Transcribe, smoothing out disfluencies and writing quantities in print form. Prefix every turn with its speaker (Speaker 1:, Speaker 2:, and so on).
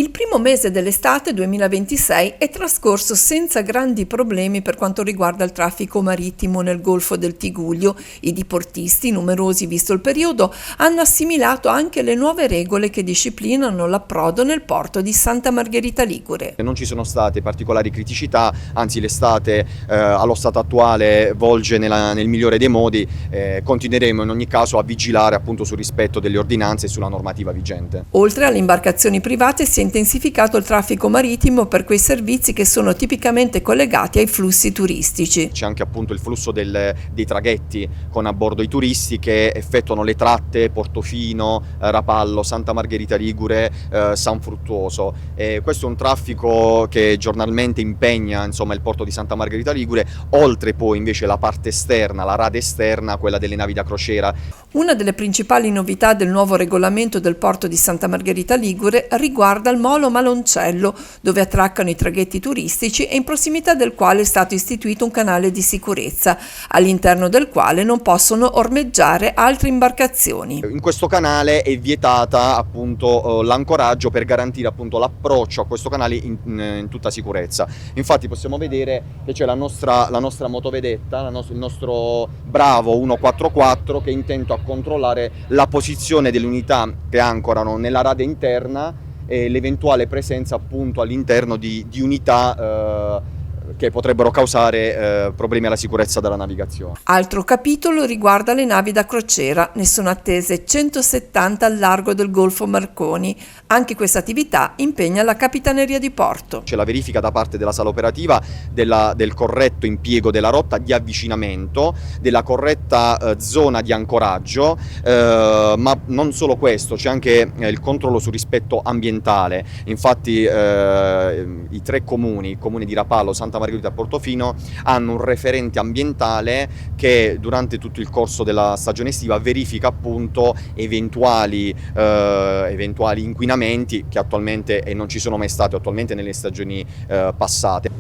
Speaker 1: Il primo mese dell'estate 2026 è trascorso senza grandi problemi per quanto riguarda il traffico marittimo nel Golfo del Tigullio. I diportisti, numerosi visto il periodo, hanno assimilato anche le nuove regole che disciplinano l'approdo nel porto di Santa Margherita Ligure.
Speaker 2: Non ci sono state particolari criticità, anzi l'estate allo stato attuale volge nel migliore dei modi. Continueremo in ogni caso a vigilare appunto sul rispetto delle ordinanze e sulla normativa vigente.
Speaker 1: Oltre alle imbarcazioni private si è intensificato il traffico marittimo per quei servizi che sono tipicamente collegati ai flussi turistici.
Speaker 2: C'è anche appunto il flusso dei traghetti con a bordo i turisti che effettuano le tratte Portofino, Rapallo, Santa Margherita Ligure, San Fruttuoso. Questo è un traffico che giornalmente impegna il porto di Santa Margherita Ligure, oltre poi invece la parte esterna, la rada esterna, quella delle navi da crociera.
Speaker 1: Una delle principali novità del nuovo regolamento del porto di Santa Margherita Ligure riguarda il molo Maloncello, dove attraccano i traghetti turistici e in prossimità del quale è stato istituito un canale di sicurezza, all'interno del quale non possono ormeggiare altre imbarcazioni.
Speaker 2: In questo canale è vietata appunto l'ancoraggio per garantire appunto l'approccio a questo canale in tutta sicurezza. Infatti possiamo vedere che c'è la nostra motovedetta, il nostro Bravo 144 che è intento a controllare la posizione delle unità che ancorano nella rada interna e l'eventuale presenza appunto all'interno di unità che potrebbero causare problemi alla sicurezza della navigazione.
Speaker 1: Altro capitolo riguarda le navi da crociera, ne sono attese 170 al largo del Golfo Marconi. Anche questa attività impegna la Capitaneria di Porto.
Speaker 2: C'è la verifica da parte della sala operativa del corretto impiego della rotta di avvicinamento, della corretta zona di ancoraggio, ma non solo questo, c'è anche il controllo sul rispetto ambientale. Infatti i tre comuni, il comune di Rapallo, Santa Margherita e Portofino, hanno un referente ambientale che durante tutto il corso della stagione estiva verifica appunto eventuali inquinamenti che attualmente non ci sono mai stati attualmente nelle stagioni passate.